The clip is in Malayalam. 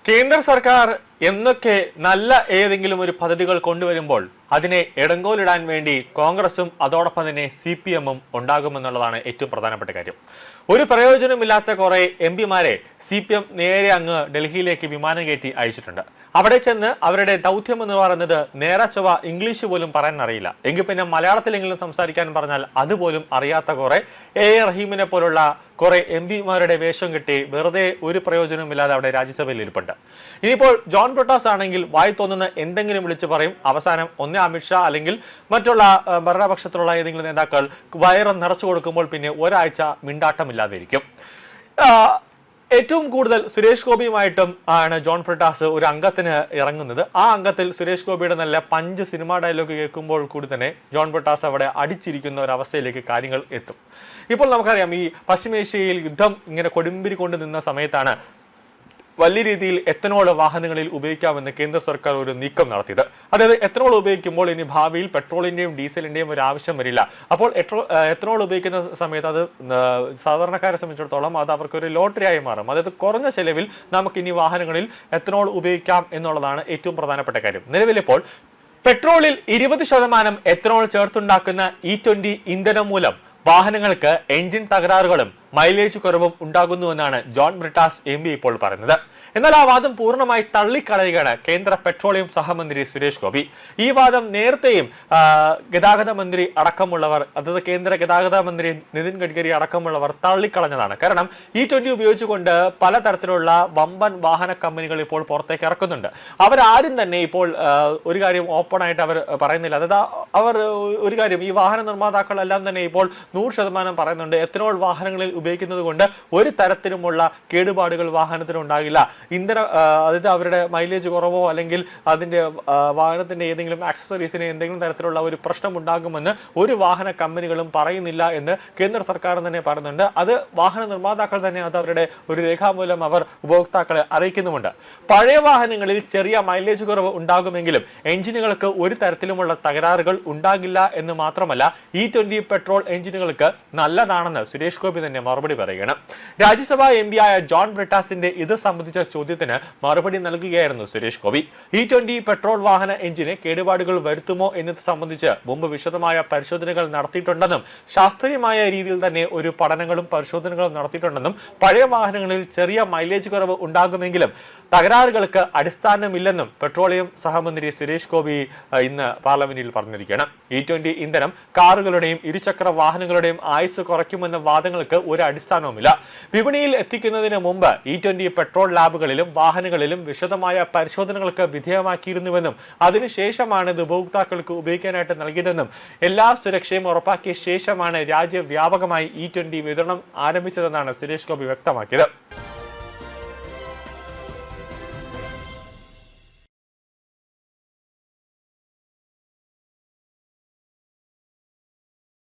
കേന്ദ്ര സർക്കാർ എന്നൊക്കെ നല്ല ഏതെങ്കിലും ഒരു പദ്ധതികൾ കൊണ്ടുവരുമ്പോൾ അതിനെ ഇടങ്കോലിടാൻ വേണ്ടി കോൺഗ്രസും അതോടൊപ്പം തന്നെ CPM-ഉം ഉണ്ടാകുമെന്നുള്ളതാണ് ഏറ്റവും പ്രധാനപ്പെട്ട കാര്യം. ഒരു പ്രയോജനമില്ലാത്ത കുറെ MP-മാരെ CPM നേരെ അങ്ങ് ഡൽഹിയിലേക്ക് വിമാനം കയറ്റി അയച്ചിട്ടുണ്ട്. അവിടെ ചെന്ന് അവരുടെ ദൗത്യം എന്ന് പറയുന്നത് നേരെ ചൊവ്വ ഇംഗ്ലീഷ് പോലും പറയാൻ അറിയില്ല. എങ്കിൽ പിന്നെ മലയാളത്തിലെങ്കിലും സംസാരിക്കാൻ പറഞ്ഞാൽ അതുപോലും അറിയാത്ത കുറെ റഹീമിനെ പോലുള്ള കുറെ MP-മാരുടെ വേഷം കെട്ടി വെറുതെ ഒരു പ്രയോജനമില്ലാതെ അവിടെ രാജ്യസഭയിൽ ഇരിപ്പുണ്ട്. ഇനിയിപ്പോൾ ജോൺ ബ്രിട്ടാസ് ആണെങ്കിൽ വായി തോന്നുന്ന എന്തെങ്കിലും വിളിച്ചു പറയും. അവസാനം ഒന്നേ അമിത്ഷാ അല്ലെങ്കിൽ മറ്റുള്ള ഭരണപക്ഷത്തിലുള്ള ഏതെങ്കിലും നേതാക്കൾ വയറ് നിറച്ചു കൊടുക്കുമ്പോൾ പിന്നെ ഒരാഴ്ച മിണ്ടാട്ടമില്ലാതെ ഇരിക്കും. ഏറ്റവും കൂടുതൽ സുരേഷ് ഗോപിയുമായിട്ടും ആണ് ജോൺ ബ്രിട്ടാസ് ഒരു അംഗത്തിന് ഇറങ്ങുന്നത്. ആ അംഗത്തിൽ സുരേഷ് ഗോപിയുടെ നല്ല പഞ്ച് സിനിമാ ഡയലോഗ് കേൾക്കുമ്പോൾ കൂടി തന്നെ ജോൺ ബ്രിട്ടാസ് അവിടെ അടിച്ചിരിക്കുന്ന ഒരു അവസ്ഥയിലേക്ക് കാര്യങ്ങൾ എത്തും. ഇപ്പോൾ നമുക്കറിയാം, ഈ പശ്ചിമേഷ്യയിൽ യുദ്ധം ഇങ്ങനെ കൊടുമ്പിരി കൊണ്ട് നിന്ന സമയത്താണ് വലിയ രീതിയിൽ എത്തനോൾ വാഹനങ്ങളിൽ ഉപയോഗിക്കാമെന്ന് കേന്ദ്ര സർക്കാർ ഒരു നീക്കം നടത്തിയത്. അതായത് എത്തനോൾ ഉപയോഗിക്കുമ്പോൾ ഇനി ഭാവിയിൽ പെട്രോളിന്റെയും ഡീസലിന്റെയും ഒരു ആവശ്യം വരില്ല. അപ്പോൾ എത്തനോൾ ഉപയോഗിക്കുന്ന സമയത്ത് അത് സാധാരണക്കാരെ സംബന്ധിച്ചിടത്തോളം അത് അവർക്കൊരു ലോട്ടറിയായി മാറും. അതായത് കുറഞ്ഞ ചെലവിൽ നമുക്ക് ഇനി വാഹനങ്ങളിൽ എത്തനോൾ ഉപയോഗിക്കാം എന്നുള്ളതാണ് ഏറ്റവും പ്രധാനപ്പെട്ട കാര്യം. നിലവിലിപ്പോൾ പെട്രോളിൽ 20% എത്തനോൾ ചേർത്തുണ്ടാക്കുന്ന E20 ഇന്ധനം മൂലം വാഹനങ്ങൾക്ക് എഞ്ചിൻ തകരാറുകളും മൈലേജ് കുറവും ഉണ്ടാകുന്നുവെന്നാണ് ജോൺ ബ്രിട്ടാസ് MP ഇപ്പോൾ പറയുന്നത്. എന്നാൽ ആ വാദം പൂർണ്ണമായി തള്ളിക്കളയുകയാണ് കേന്ദ്ര പെട്രോളിയം സഹമന്ത്രി സുരേഷ് ഗോപി. ഈ വാദം നേരത്തെയും ഗതാഗത മന്ത്രി അടക്കമുള്ളവർ, അതായത് കേന്ദ്ര ഗതാഗത മന്ത്രി നിതിൻ ഗഡ്കരി അടക്കമുള്ളവർ തള്ളിക്കളഞ്ഞതാണ്. കാരണം E20 ഉപയോഗിച്ചുകൊണ്ട് പലതരത്തിലുള്ള വമ്പൻ വാഹന കമ്പനികൾ ഇപ്പോൾ പുറത്തേക്ക് ഇറക്കുന്നുണ്ട്. അവരാരും തന്നെ ഇപ്പോൾ ഒരു കാര്യം ഓപ്പൺ ആയിട്ട് അവർ പറയുന്നില്ല. അതായത് അവർ ഒരു കാര്യം, ഈ വാഹന നിർമ്മാതാക്കളെല്ലാം തന്നെ ഇപ്പോൾ 100% പറയുന്നുണ്ട് എത്തനോൾ വാഹനങ്ങളിൽ ഉപയോഗിക്കുന്നത് കൊണ്ട് ഒരു തരത്തിലുമുള്ള കേടുപാടുകൾ വാഹനത്തിന് ഉണ്ടാകില്ല. അതായത് അവരുടെ മൈലേജ് കുറവോ അല്ലെങ്കിൽ അതിന്റെ വാഹനത്തിന്റെ ഏതെങ്കിലും ആക്സസറീസിന് എന്തെങ്കിലും തരത്തിലുള്ള ഒരു പ്രശ്നം ഉണ്ടാകുമെന്ന് ഒരു വാഹന കമ്പനികളും പറയുന്നില്ല എന്ന് കേന്ദ്ര സർക്കാർ തന്നെ പറയുന്നുണ്ട്. അത് വാഹന നിർമ്മാതാക്കൾ തന്നെ അത് അവരുടെ ഒരു രേഖാമൂലം അവർ ഉപഭോക്താക്കളെ അറിയിക്കുന്നുമുണ്ട്. പഴയ വാഹനങ്ങളിൽ ചെറിയ മൈലേജ് കുറവ് ഉണ്ടാകുമെങ്കിലും എഞ്ചിനുകൾക്ക് ഒരു തരത്തിലുമുള്ള തകരാറുകൾ ഉണ്ടാകില്ല എന്ന് മാത്രമല്ല E20 പെട്രോൾ എഞ്ചിനുകൾക്ക് നല്ലതാണെന്ന് സുരേഷ് ഗോപി തന്നെ മറുപടി പറയുകയാണ്. രാജ്യസഭാ MP ആയ ജോൺ ബ്രിട്ടാസിന്റെ ഇത് സംബന്ധിച്ച ചോദ്യത്തിന് മറുപടി നൽകുകയായിരുന്നു സുരേഷ് ഗോപി. E20 പെട്രോൾ വാഹന എഞ്ചിന് കേടുപാടുകൾ വരുത്തുമോ എന്നത് സംബന്ധിച്ച് മുമ്പ് വിശദമായ പരിശോധനകൾ നടത്തിയിട്ടുണ്ടെന്നും ശാസ്ത്രീയമായ രീതിയിൽ തന്നെ ഒരു പഠനങ്ങളും പരിശോധനകളും നടത്തിയിട്ടുണ്ടെന്നും പഴയ വാഹനങ്ങളിൽ ചെറിയ മൈലേജ് കുറവ് ഉണ്ടാകുമെങ്കിലും തകരാറുകൾക്ക് അടിസ്ഥാനമില്ലെന്നും പെട്രോളിയം സഹമന്ത്രി സുരേഷ് ഗോപി ഇന്ന് പാർലമെന്റിൽ പറഞ്ഞിരിക്കുകയാണ്. E20 ഇന്ധനം കാറുകളുടെയും ഇരുചക്ര വാഹനങ്ങളുടെയും ആയുസ് കുറയ്ക്കുമെന്ന വാദങ്ങൾക്ക് ഒരു അടിസ്ഥാനവുമില്ല. വിപണിയിൽ എത്തിക്കുന്നതിന് മുമ്പ് E20 പെട്രോൾ ലാബുകളിലും വാഹനങ്ങളിലും വിശദമായ പരിശോധനകൾക്ക് വിധേയമാക്കിയിരുന്നുവെന്നും അതിനുശേഷമാണ് ഇത് ഉപഭോക്താക്കൾക്ക് ഉപയോഗിക്കാനായിട്ട് നൽകിയതെന്നും എല്ലാ സുരക്ഷയും ഉറപ്പാക്കിയ ശേഷമാണ് രാജ്യവ്യാപകമായി E20 വിതരണം ആരംഭിച്ചതെന്നാണ് സുരേഷ് ഗോപി വ്യക്തമാക്കിയത്.